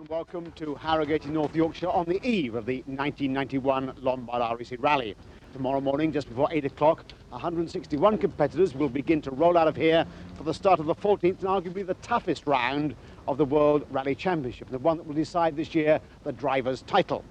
and welcome to Harrogate in North Yorkshire on the eve of the 1991 Lombard RAC Rally. Tomorrow morning, just before 8 o'clock, 161 competitors will begin to roll out of here for the start of the 14th and arguably the toughest round of the World Rally Championship, the one that will decide this year the driver's title.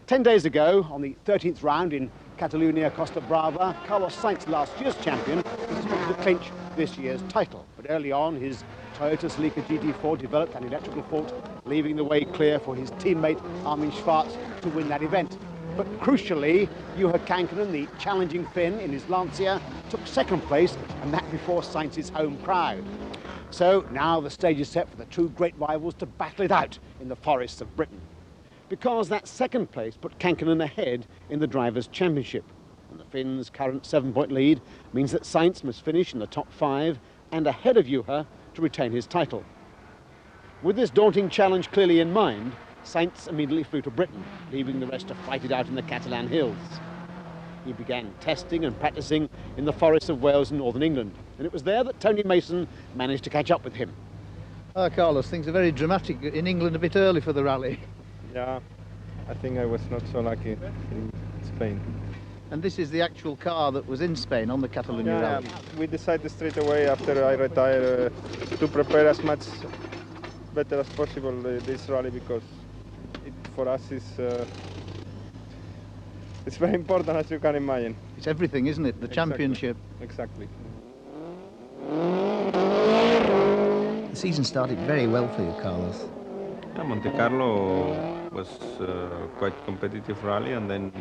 10 days ago, on the 13th round in Catalunya, Costa Brava, Carlos Sainz, last year's champion, was expected to clinch this year's title. But early on, his Toyota Celica GT4 developed an electrical fault, leaving the way clear for his teammate Armin Schwarz to win that event. But crucially, Juha Kankkunen, the challenging Finn in his Lancia, took second place, and that before Sainz's home crowd. So now the stage is set for the two great rivals to battle it out in the forests of Britain. Because that second place put Kankkunen ahead in the Drivers' Championship. And the Finn's current 7-point lead means that Sainz must finish in the top 5 and ahead of Juha to retain his title. With this daunting challenge clearly in mind, Sainz immediately flew to Britain, leaving the rest to fight it out in the Catalan hills. He began testing and practicing in the forests of Wales and northern England, and it was there that Tony Mason managed to catch up with him. Carlos, things are very dramatic in England, a bit early for the rally. Yeah, I think I was not so lucky in Spain. And this is the actual car that was in Spain on the Catalunya Rally. We decided straight away after I retired to prepare as much better as possible this rally, because for us it's very important, as you can imagine. It's everything, isn't it? The championship. Exactly. The season started very well for you, Carlos. Yeah, Monte Carlo was quite competitive rally, and then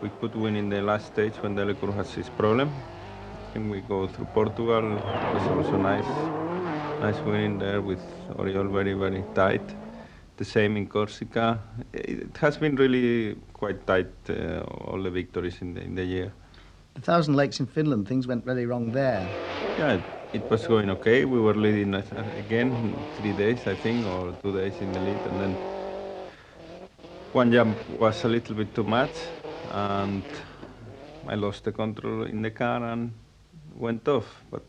we could win in the last stage when Delecour has his problem. I think we go through Portugal. It was also nice winning there with Oriol, very tight. The same in Corsica. It has been really quite tight, all the victories in the year. The Thousand Lakes in Finland, things went really wrong there. Yeah, it was going okay. We were leading again 3 days, I think, or 2 days in the lead, and then one jump was a little bit too much, and I lost the control in the car and went off. But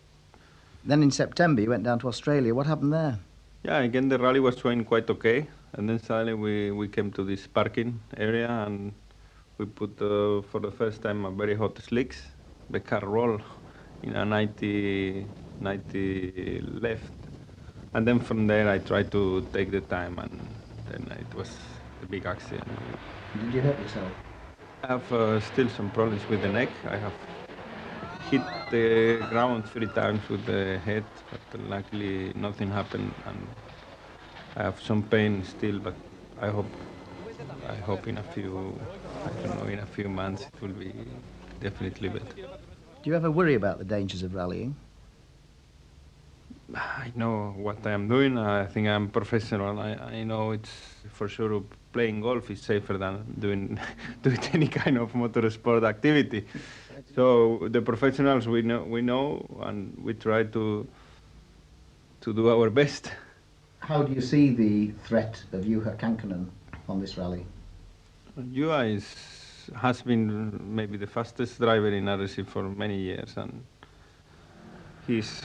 then in September you went down to Australia. What happened there? Yeah, again the rally was going quite okay, and then suddenly we came to this parking area, and we put for the first time a very hot slicks. The car rolled in a 90 left, and then from there I tried to take the time, and then it was a big accident. Did you hurt yourself? I have still some problems with the neck. I have hit the ground 3 times with the head, but luckily nothing happened, and I have some pain still, but I hope in a few months it will be definitely better. Do you ever worry about the dangers of rallying? I know what I am doing. I think I'm professional. I know it's for sure playing golf is safer than doing any kind of motorsport activity. So the professionals we know, and we try to do our best. How do you see the threat of Juha Kankkunen on this rally? Juha has been maybe the fastest driver in RAC for many years, and he's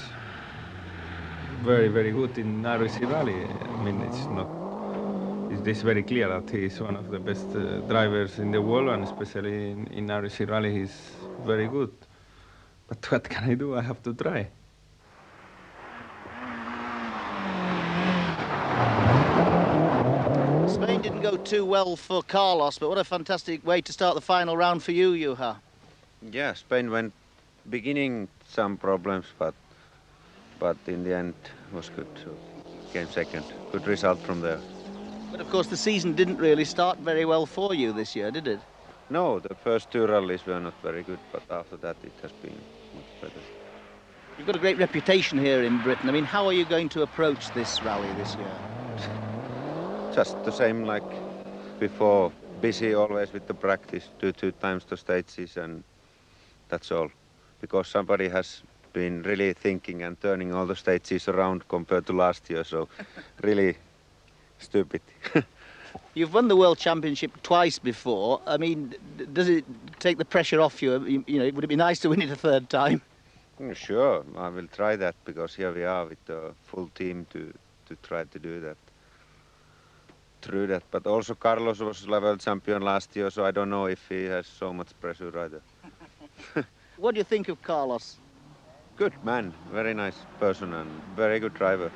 very good in RAC Rally. I mean, it's very clear that he is one of the best drivers in the world, and especially in RAC Rally he's very good. But what can I do? I have to try. Spain didn't go too well for Carlos, but what a fantastic way to start the final round for you, Juha. Yeah, Spain went beginning some problems, but in the end was good. So came second. Good result from there. But of course the season didn't really start very well for you this year, did it? No, the first 2 rallies were not very good, but after that it has been much better. You've got a great reputation here in Britain. I mean, how are you going to approach this rally this year? Just the same like before. Busy always with the practice, do 2 times the stages, and that's all. Because somebody has been really thinking and turning all the stages around compared to last year, so really stupid. You've won the World Championship twice before. I mean, does it take the pressure off you? You know, would it be nice to win it a 3rd time? Sure, I will try that, because here we are with the full team to try to do that. through that. But also Carlos was level champion last year, so I don't know if he has so much pressure either. What do you think of Carlos? Good man, very nice person and very good driver.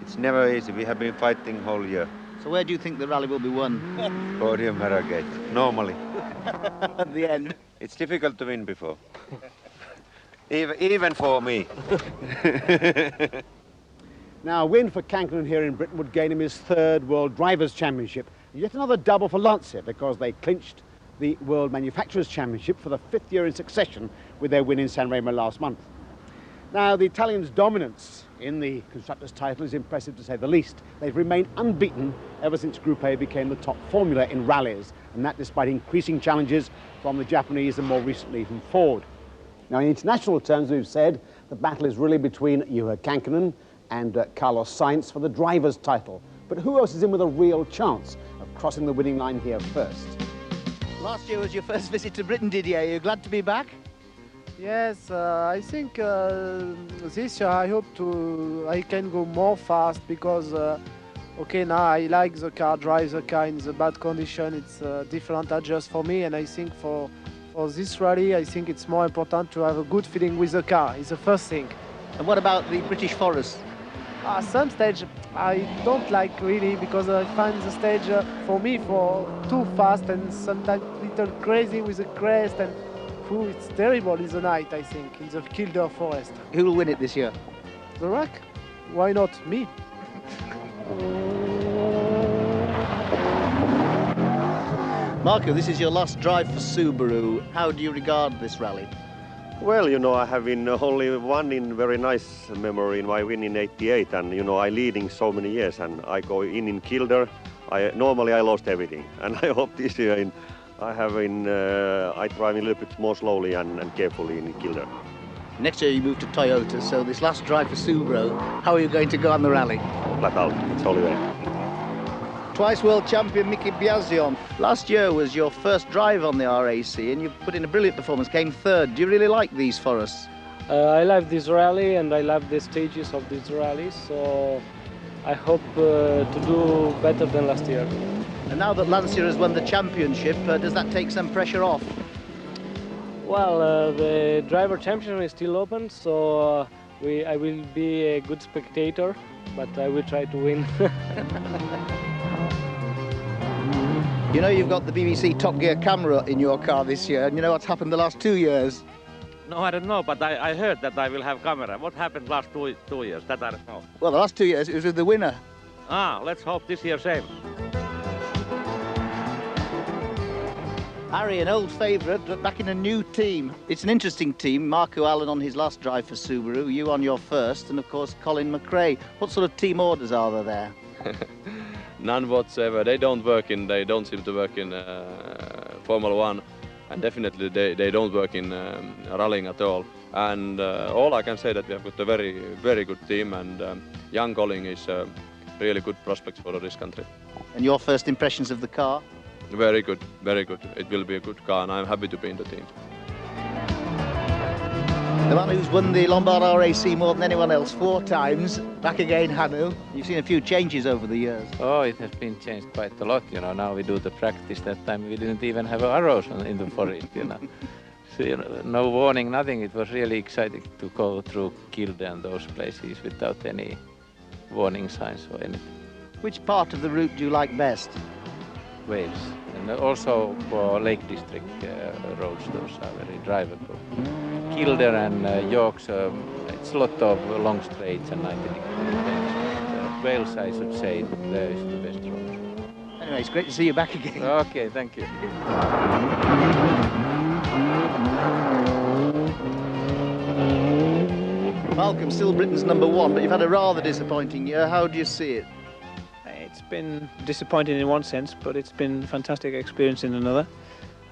It's never easy. We have been fighting whole year. So where do you think the rally will be won? Podium Harrogate, normally. At the end. It's difficult to win before. Even for me. Now, a win for Kankkunen here in Britain would gain him his third World Drivers' Championship. Yet another double for Lancia because they clinched the World Manufacturers' Championship for the 5th year in succession with their win in San Remo last month. Now, the Italians' dominance in the Constructors' title is impressive to say the least. They've remained unbeaten ever since Group A became the top formula in rallies, and that despite increasing challenges from the Japanese and more recently from Ford. Now, in international terms, we've said the battle is really between Juha Kankkunen and Carlos Sainz for the drivers' title. But who else is in with a real chance of crossing the winning line here first? Last year was your first visit to Britain, Didier. Are you glad to be back? Yes, I think this year I hope I can go more fast because okay, now I like the car, drive the car in the bad condition. It's a different adjust for me, and I think for this rally, I think it's more important to have a good feeling with the car. It's the first thing. And what about the British Forest? Some stage I don't like really because I find the stage for me too fast and sometimes little crazy with the crest, and it's terrible in the night, I think, in the Kildare Forest. Who will win it this year? The RAC? Why not me? Marco, this is your last drive for Subaru. How do you regard this rally? Well, you know, I have been only one in very nice memory in my win in '88, and you know, I leading so many years, and I go in Kildare. Normally I lost everything, and I hope this year I drive a little bit more slowly and carefully in Kildare. Next year you move to Toyota, so this last drive for Subaru, how are you going to go on the rally? Flat out, it's only way. Twice world champion Miki Biasion. Last year was your first drive on the RAC and you put in a brilliant performance, came third. Do you really like these forests? I love this rally and I love the stages of this rally, so I hope to do better than last year. And now that Lancia has won the championship, does that take some pressure off? Well, the driver championship is still open, so I will be a good spectator, but I will try to win. You know you've got the BBC Top Gear camera in your car this year, and you know what's happened the last 2 years? No, I don't know, but I heard that I will have camera. What happened last two years? That I don't know. Well, the last 2 years it was with the winner. Let's hope this year same. Harry, an old favourite, but back in a new team. It's an interesting team. Marco Allen on his last drive for Subaru, you on your first, and of course Colin McRae. What sort of team orders are there? None whatsoever. They don't seem to work in Formula One, and definitely they don't work in rallying at all. And all I can say that we have got a very, very good team, and young Colin is really good prospects for this country. And your first impressions of the car? Very good, very good. It will be a good car, and I'm happy to be in the team. The man who's won the Lombard RAC more than anyone else 4 times, back again, Hannu. You've seen a few changes over the years. Oh, it has been changed quite a lot, you know. Now we do the practice. That time we didn't even have arrows in the forest, you know. So, you know, no warning, nothing. It was really exciting to go through Kildare and those places without any warning signs or anything. Which part of the route do you like best? Wales, and also for Lake District roads, those are very drivable. Kildare and York, it's a lot of long straights and 90-degree bends. Wales, I should say, there is the best road. Anyway, it's great to see you back again. Okay, thank you. Malcolm, still Britain's #1, but you've had a rather disappointing year. How do you see it? It's been disappointing in one sense, but it's been a fantastic experience in another.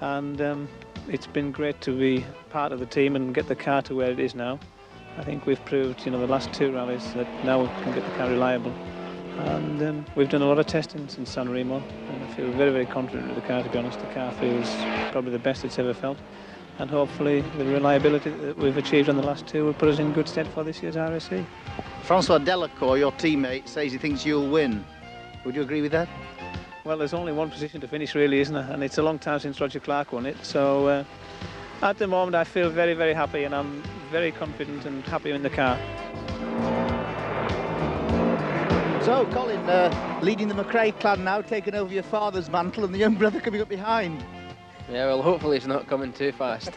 And it's been great to be part of the team and get the car to where it is now. I think we've proved, you know, the last 2 rallies that now we can get the car reliable. And we've done a lot of testing since San Remo, and I feel very, very confident with the car, to be honest. The car feels probably the best it's ever felt. And hopefully the reliability that we've achieved on the last 2 will put us in good stead for this year's RAC. Francois Delacour, your teammate, says he thinks you'll win. Would you agree with that? Well, there's only one position to finish, really, isn't there? And it's a long time since Roger Clark won it. So at the moment, I feel very, very happy, and I'm very confident and happy in the car. So, Colin, leading the McRae clan now, taking over your father's mantle, and the young brother coming up behind. Yeah, well, hopefully it's not coming too fast.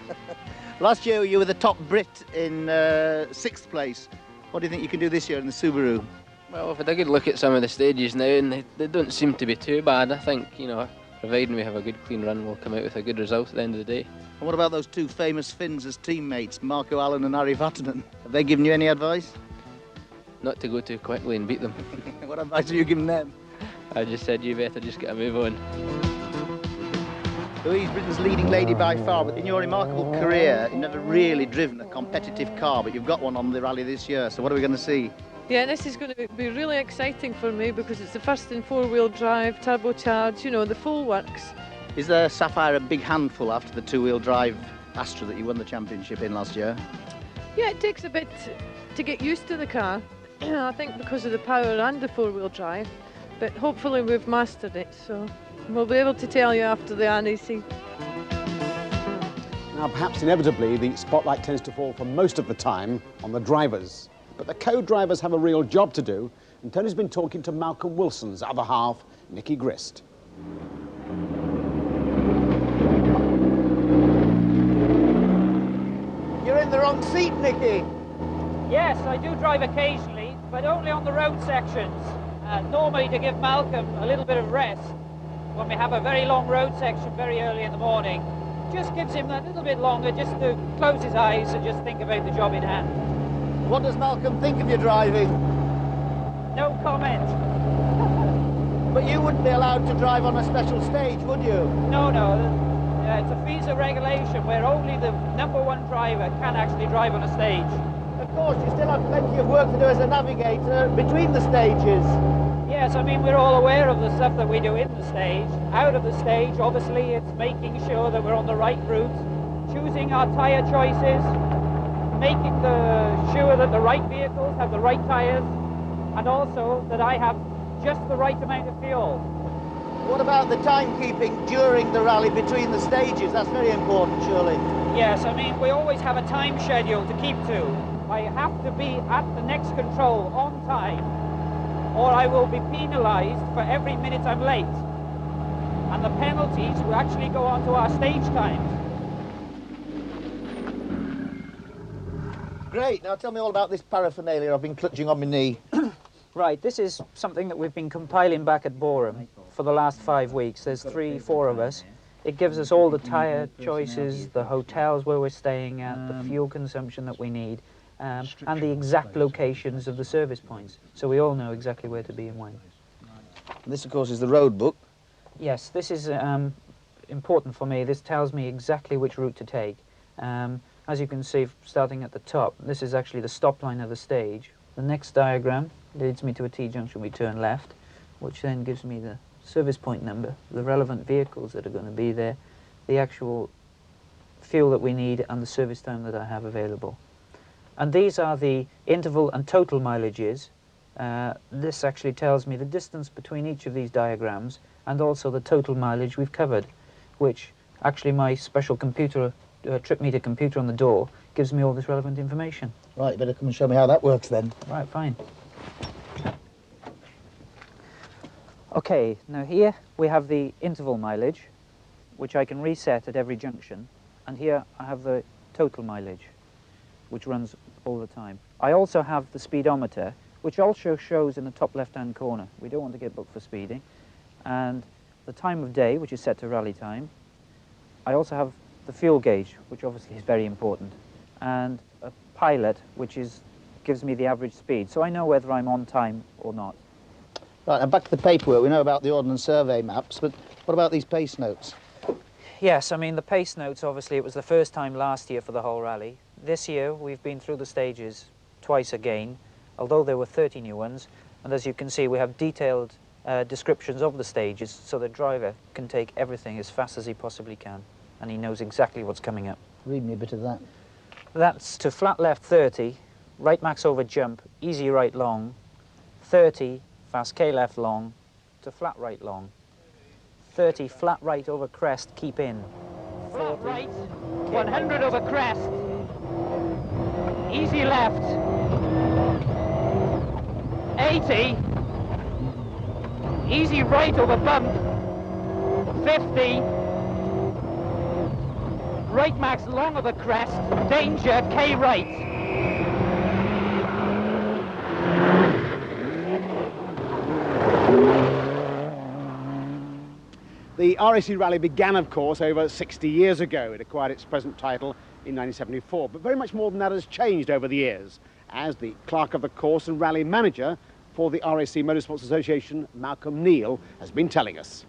Last year you were the top Brit in 6th place. What do you think you can do this year in the Subaru? Well, if I had a good look at some of the stages now, and they don't seem to be too bad, I think, you know, providing we have a good clean run, we'll come out with a good result at the end of the day. And what about those two famous Finns as teammates, Marco Allen and Ari Vatanen? Have they given you any advice? Not to go too quickly and beat them. What advice are you giving them? I just said you better just get a move on. Louise, Britain's leading lady by far, but in your remarkable career, you've never really driven a competitive car, but you've got one on the rally this year, so what are we going to see? Yeah, this is going to be really exciting for me because it's the first in 4-wheel drive, turbocharged, you know, the full works. Is the Sapphire a big handful after the 2-wheel drive Astra that you won the championship in last year? Yeah, it takes a bit to get used to the car, I think because of the power and the 4-wheel drive, but hopefully we've mastered it, so we'll be able to tell you after the NEC. Now, perhaps inevitably, the spotlight tends to fall for most of the time on the drivers. But the co-drivers have a real job to do, and Tony's been talking to Malcolm Wilson's other half, Nicky Grist. You're in the wrong seat, Nicky. Yes, I do drive occasionally, but only on the road sections. Normally to give Malcolm a little bit of rest when we have a very long road section very early in the morning. Just gives him a little bit longer just to close his eyes and just think about the job in hand. What does Malcolm think of your driving? No comment. But you wouldn't be allowed to drive on a special stage, would you? No. It's a FISA regulation where only the #1 driver can actually drive on a stage. Of course, you still have plenty of work to do as a navigator between the stages. Yes, I mean, we're all aware of the stuff that we do in the stage. Out of the stage, obviously, it's making sure that we're on the right route, choosing our tyre choices, making sure that the right vehicles have the right tyres, and also that I have just the right amount of fuel. What about the timekeeping during the rally between the stages? That's very important, surely. Yes, I mean, we always have a time schedule to keep to. I have to be at the next control on time, or I will be penalised for every minute I'm late. And the penalties will actually go on to our stage times. Great, now tell me all about this paraphernalia I've been clutching on my knee. Right, this is something that we've been compiling back at Boreham for the last 5 weeks. There's 4 of us. It gives us all the tyre choices, the hotels where we're staying at, the fuel consumption that we need, and the exact locations of the service points. So we all know exactly where to be and when. And this, of course, is the road book. Yes, this is important for me. This tells me exactly which route to take. As you can see, starting at the top, this is actually the stop line of the stage. The next diagram leads me to a T-junction. We turn left, which then gives me the service point number, the relevant vehicles that are going to be there, the actual fuel that we need, and the service time that I have available. And these are the interval and total mileages. This actually tells me the distance between each of these diagrams and also the total mileage we've covered, which actually my special computer, trip meter computer on the door, gives me all this relevant information. Right, you better come and show me how that works then. Right, fine. Okay, now here we have the interval mileage, which I can reset at every junction, and here I have the total mileage, which runs all the time. I also have the speedometer, which also shows in the top left-hand corner. We don't want to get booked for speeding. And the time of day, which is set to rally time. I also have the fuel gauge, which obviously is very important, and a pilot, which gives me the average speed, so I know whether I'm on time or not. Right, and back to the paperwork. We know about the Ordnance Survey maps, but what about these pace notes? Yes, I mean, the pace notes, obviously, it was the first time last year for the whole rally. This year, we've been through the stages twice again, although there were 30 new ones, and as you can see, we have detailed descriptions of the stages, so the driver can take everything as fast as he possibly can, and he knows exactly what's coming up. Read me a bit of that. That's to flat left 30, right max over jump, easy right long, 30, fast K left long, to flat right long. 30 flat right over crest, keep in. Flat right, 100 over crest. Easy left. 80. Easy right over bump. 50. Right max long over crest. Danger, K right. The RAC Rally began, of course, over 60 years ago. It acquired its present title in 1974, but very much more than that has changed over the years, as the clerk of the course and rally manager for the RAC Motorsports Association, Malcolm Neal, has been telling us.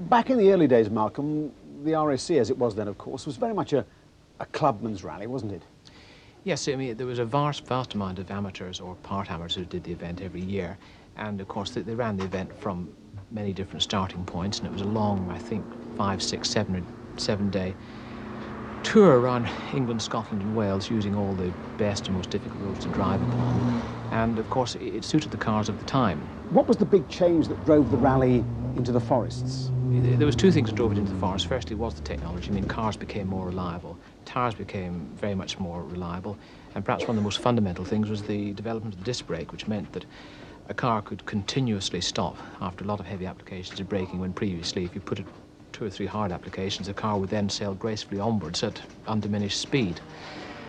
Back in the early days, Malcolm, the RAC, as it was then, of course, was very much a clubman's rally, wasn't it? Yes, I mean, there was a vast amount of amateurs or part amateurs who did the event every year, and of course they ran the event from many different starting points, and it was a long, I think, 5, 6, 7-day tour around England, Scotland and Wales, using all the best and most difficult roads to drive upon. And of course it suited the cars of the time. What was the big change that drove the rally into the forests? There was two things that drove it into the forest. Firstly was the technology. I mean, cars became more reliable, tires became very much more reliable, and perhaps one of the most fundamental things was the development of the disc brake, which meant that a car could continuously stop after a lot of heavy applications of braking, when previously, if you put it 2 or 3 hard applications, the car would then sail gracefully onwards at undiminished speed.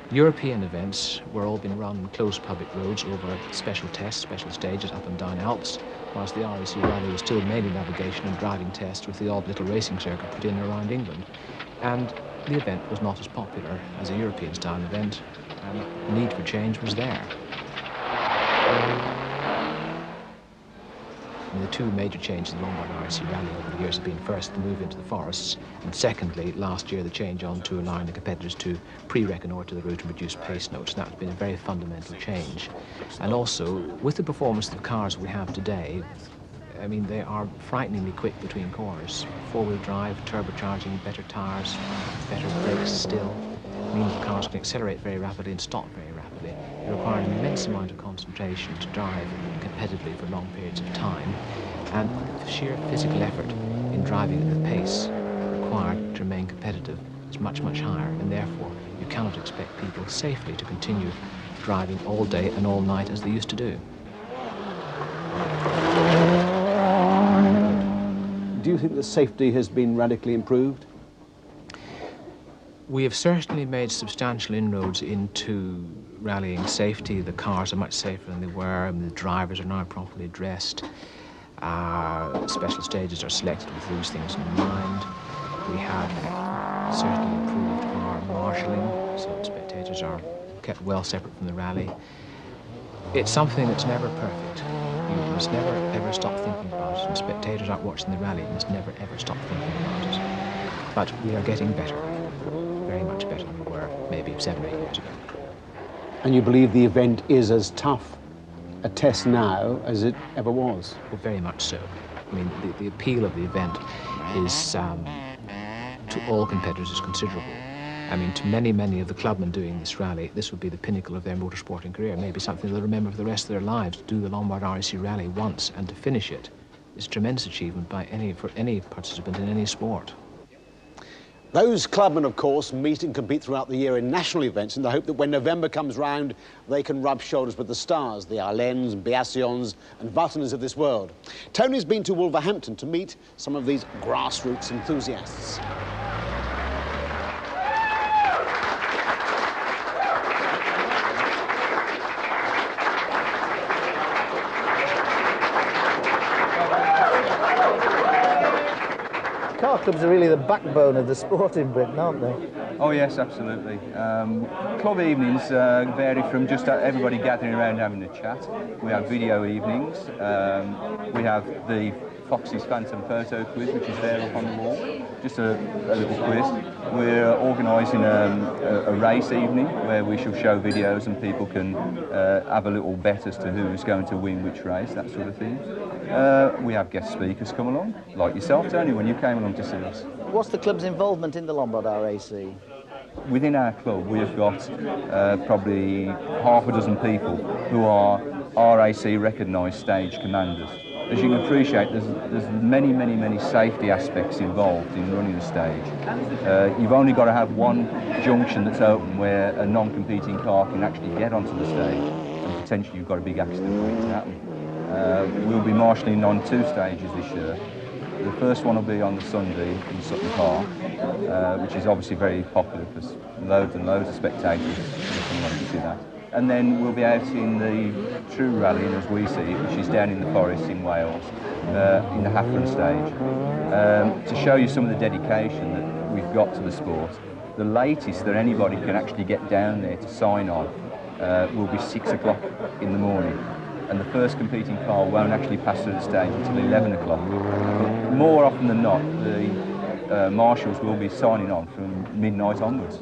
European events were all being run on closed public roads over special tests, special stages up and down Alps, whilst the RAC Rally was still mainly navigation and driving tests with the odd little racing circuit put in around England. And the event was not as popular as a European-style event, and the need for change was there. And the two major changes in the Lombard RAC Rally over the years have been, first, the move into the forests, and secondly, last year, the change on to allowing the competitors to pre-reconnoitre the route and reduce pace notes. That's been a very fundamental change. And also, with the performance of the cars we have today, I mean, they are frighteningly quick between corners. Four-wheel drive, turbocharging, better tyres, better brakes still, means the cars can accelerate very rapidly and stop very rapidly. They require an immense amount of concentration to drive competitively for long periods of time, and the sheer physical effort in driving at the pace required to remain competitive is much, much higher, and therefore you cannot expect people safely to continue driving all day and all night as they used to do. Do you think that safety has been radically improved? We have certainly made substantial inroads into rallying safety. The cars are much safer than they were, and the drivers are now properly dressed. Special stages are selected with those things in mind. We have certainly improved our marshalling, so that spectators are kept well separate from the rally. It's something that's never perfect. You must never ever stop thinking about it, and spectators aren't watching the rally, you must never ever stop thinking about it. But we are getting better. Very much better than we were maybe 7 or 8 years ago. And you believe the event is as tough a test now as it ever was? Well, very much so. I mean, the appeal of the event is, to all competitors, is considerable. I mean, to many of the clubmen doing this rally, this would be the pinnacle of their motorsporting career, maybe something they'll remember for the rest of their lives. To do the Lombard RAC Rally once and to finish it is a tremendous achievement for any participant in any sport. Those clubmen, of course, meet and compete throughout the year in national events in the hope that when November comes round, they can rub shoulders with the stars, the Arlennes, Biasions and Vartaners of this world. Tony's been to Wolverhampton to meet some of these grassroots enthusiasts. Car clubs are really the backbone of the sport in Britain, aren't they? Oh yes, absolutely. Club evenings vary from just everybody gathering around having a chat. We have video evenings. We have the Foxy's Phantom Photo Quiz, which is there up on the wall. Just a little quiz. We're organising a race evening where we shall show videos and people can have a little bet as to who's going to win which race, that sort of thing. We have guest speakers come along, like yourself, Tony, when you came along to see us. What's the club's involvement in the Lombard RAC? Within our club, we have got probably half a dozen people who are RAC recognised stage commanders. as you can appreciate, there's many safety aspects involved in running the stage. You've only got to have one junction that's open where a non-competing car can actually get onto the stage, and potentially you've got a big accident waiting to happen. We'll be marshalling on 2 stages this year. The first one will be on the Sunday in Sutton Park, which is obviously very popular because loads and loads of spectators want to see that. And then we'll be out in the true rally, as we see it, which is down in the forest in Wales, in the half-run stage. To show you some of the dedication that we've got to the sport, the latest that anybody can actually get down there to sign on will be 6 o'clock in the morning. And the first competing car won't actually pass through the stage until 11 o'clock. But more often than not, the marshals will be signing on from midnight onwards.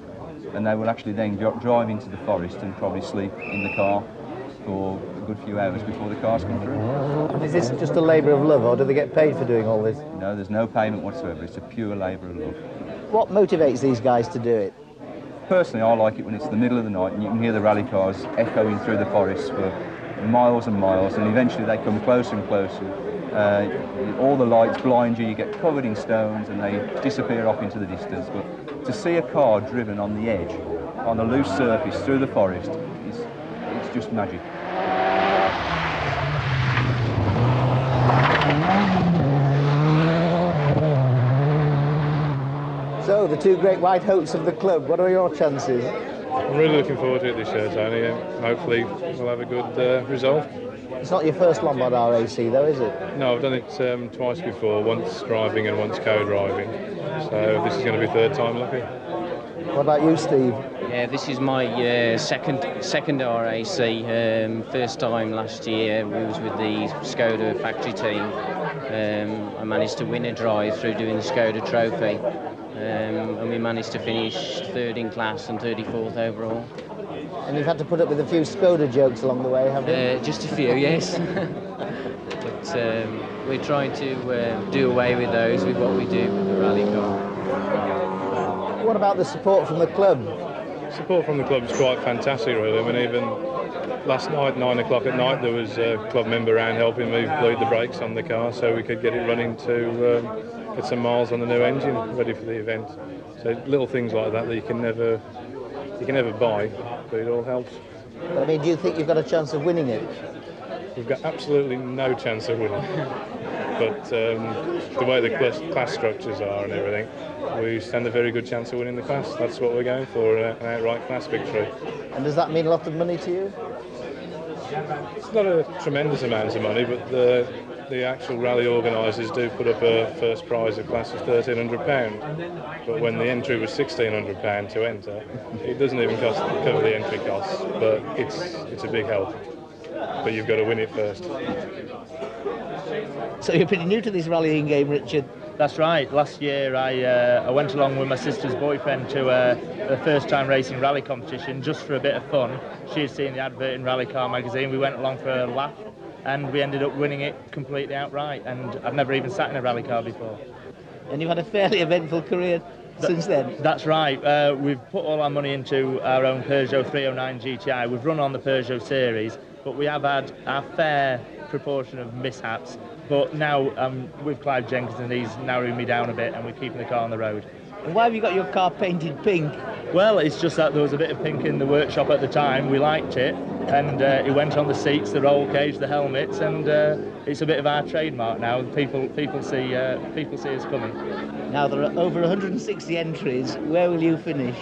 And they will actually then drive into the forest and probably sleep in the car for a good few hours before the cars come through. And is this just a labour of love, or do they get paid for doing all this? No, there's no payment whatsoever. It's a pure labour of love. What motivates these guys to do it? Personally, I like it when it's the middle of the night and you can hear the rally cars echoing through the forest for miles and miles, and eventually they come closer and closer. All the lights blind you, you get covered in stones and they disappear off into the distance. But to see a car driven on the edge, on a loose surface through the forest, it's just magic. So, the 2 great white hopes of the club, what are your chances? I'm really looking forward to it this year, Tony, and hopefully we'll have a good result. It's not your first Lombard RAC though, is it? No, I've done it twice before, once driving and once co-driving, so this is going to be 3rd time lucky. What about you, Steve? Yeah, this is my second RAC. First time last year we was with the Skoda factory team. I managed to win a drive through doing the Skoda Trophy, and we managed to finish 3rd in class and 34th overall. And you've had to put up with a few Skoda jokes along the way, haven't you? Just a few, yes. But we're trying to do away with those with what we do with the rally car. What about the support from the club? Support from the club is quite fantastic, really. I mean, even last night, 9 o'clock at night, there was a club member around helping me bleed the brakes on the car so we could get it running to get some miles on the new engine ready for the event. So little things like that you can never buy, but it all helps. But I mean, do you think you've got a chance of winning it? We've got absolutely no chance of winning. But the way the class structures are and everything, we stand a very good chance of winning the class. That's what we're going for, an outright class victory. And does that mean a lot of money to you? It's not a tremendous amount of money, but the actual rally organisers do put up a first prize of class of £1,300. But when the entry was £1,600 to enter, it doesn't even cover the entry costs, but it's a big help. But you've got to win it first. So you're pretty new to this rallying game, Richard? That's right. Last year I went along with my sister's boyfriend to the first time racing rally competition just for a bit of fun. She had seen the advert in Rally Car magazine. We went along for a laugh and we ended up winning it completely outright, and I've never even sat in a rally car before. And you've had a fairly eventful career since then? That's right. We've put all our money into our own Peugeot 309 GTI. We've run on the Peugeot series, but we have had our fair proportion of mishaps. But now with Clive Jenkins, and he's narrowing me down a bit, and we're keeping the car on the road. And why have you got your car painted pink? Well, it's just that there was a bit of pink in the workshop at the time. We liked it, and it went on the seats, the roll cage, the helmets, and it's a bit of our trademark now. People see us coming. Now there are over 160 entries. Where will you finish?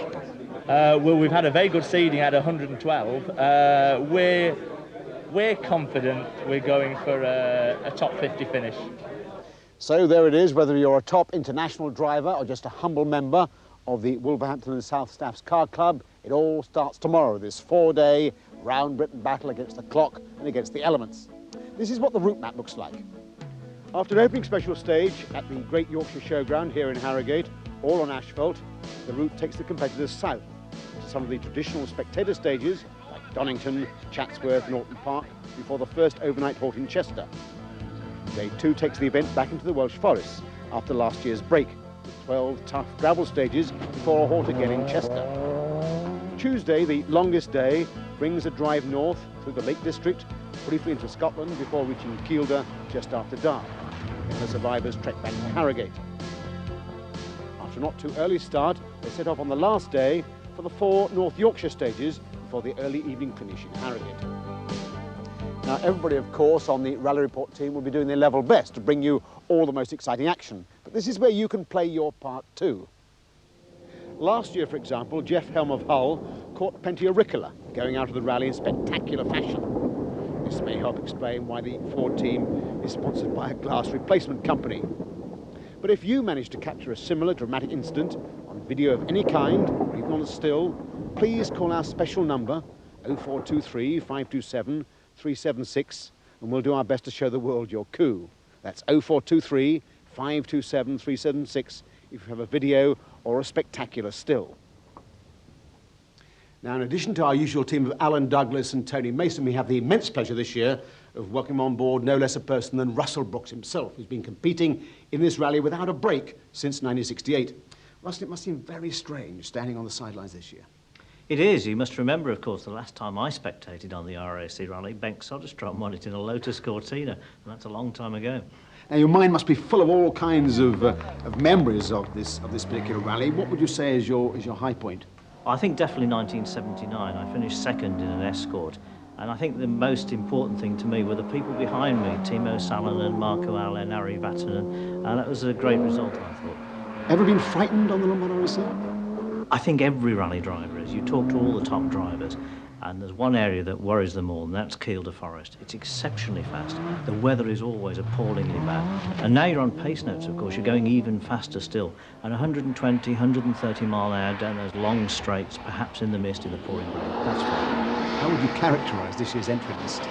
Well, we've had a very good seeding at 112. We're confident we're going for a top 50 finish. So there it is, whether you're a top international driver or just a humble member of the Wolverhampton and South Staffs Car Club, it all starts tomorrow, this 4-day round Britain battle against the clock and against the elements. This is what the route map looks like. After an opening special stage at the Great Yorkshire Showground here in Harrogate, all on asphalt, the route takes the competitors south to some of the traditional spectator stages like Donington, Chatsworth, Norton Park, before the first overnight halt in Chester. Day 2 takes the event back into the Welsh Forests after last year's break, with 12 tough gravel stages before a halt again in Chester. Tuesday, the longest day, brings a drive north through the Lake District briefly into Scotland before reaching Kielder just after dark. Then the survivors trek back to Harrogate. After a not too early start, they set off on the last day for the 4 North Yorkshire stages before the early evening finish in Harrogate. Now, everybody, of course, on the Rally Report team will be doing their level best to bring you all the most exciting action. But this is where you can play your part too. Last year, for example, Jeff Helm of Hull caught plenty of Ricola going out of the rally in spectacular fashion. This may help explain why the Ford team is sponsored by a glass replacement company. But if you manage to capture a similar dramatic incident on video of any kind, or even on a still, please call our special number 0423 527 376 and we'll do our best to show the world your coup. That's 0423 527 376 if you have a video or a spectacular still. Now, in addition to our usual team of Alan Douglas and Tony Mason, we have the immense pleasure this year of welcoming on board no less a person than Russell Brooks himself, who's been competing in this rally without a break since 1968. Russell, it must seem very strange standing on the sidelines this year. It is. You must remember, of course, the last time I spectated on the RAC Rally, Bengt Soderstrom won it in a Lotus Cortina, and that's a long time ago. Now, your mind must be full of all kinds of memories of this particular rally. What would you say is your high point? I think definitely 1979. I finished second in an escort, and I think the most important thing to me were the people behind me, Timo Salonen, Marco Allen, Ari Vatanen, and that was a great result, I thought. Ever been frightened on the Lombard RAC? I think every rally driver is. You talk to all the top drivers, and there's one area that worries them all, and that's Kielder Forest. It's exceptionally fast. The weather is always appallingly bad. And now you're on pace notes, of course, you're going even faster still. And 120, 130 mile an hour down those long straights, perhaps in the mist, in the pouring rain. That's fine. How would you characterise this year's entry list?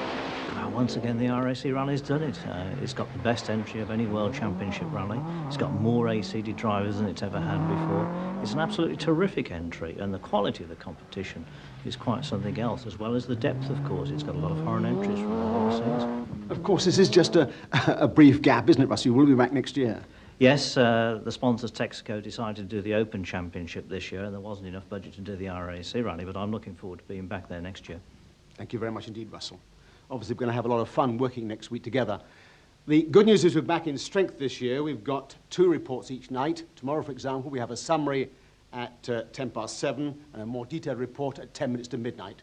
Well, once again, the RAC Rally's done it. It's got the best entry of any World Championship rally. It's got more ACD drivers than it's ever had before. It's an absolutely terrific entry, and the quality of the competition is quite something else, as well as the depth, of course. It's got a lot of foreign entries from overseas. Of course, this is just a brief gap, isn't it, Russ? You will be back next year. Yes, the sponsors Texaco decided to do the Open Championship this year, and there wasn't enough budget to do the RAC Rally, but I'm looking forward to being back there next year. Thank you very much indeed, Russell. Obviously, we're going to have a lot of fun working next week together. The good news is we're back in strength this year. We've got 2 reports each night. Tomorrow, for example, we have a summary at 7:10 and a more detailed report at 10 minutes to midnight.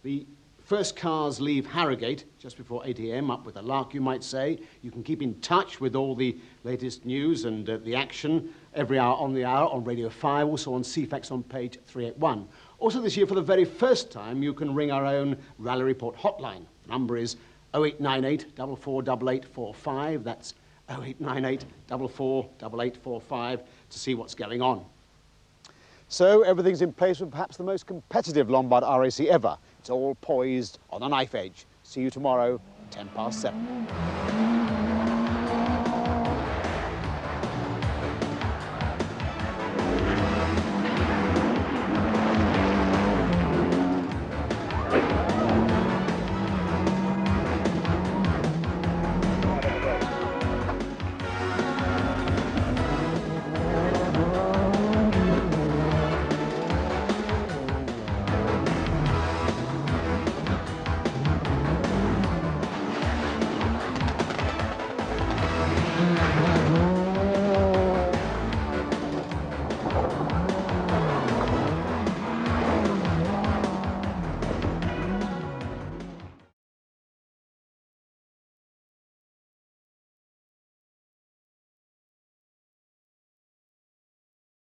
The first cars leave Harrogate just before 8 a.m, up with a lark, you might say. You can keep in touch with all the latest news and the action every hour on the hour on Radio 5, also on CFAX on page 381. Also this year, for the very first time, you can ring our own Rally Report hotline. The number is 0898 448845. That's 0898 448845 to see what's going on. So everything's in place for perhaps the most competitive Lombard RAC ever. It's all poised on a knife edge. See you tomorrow, 7:10.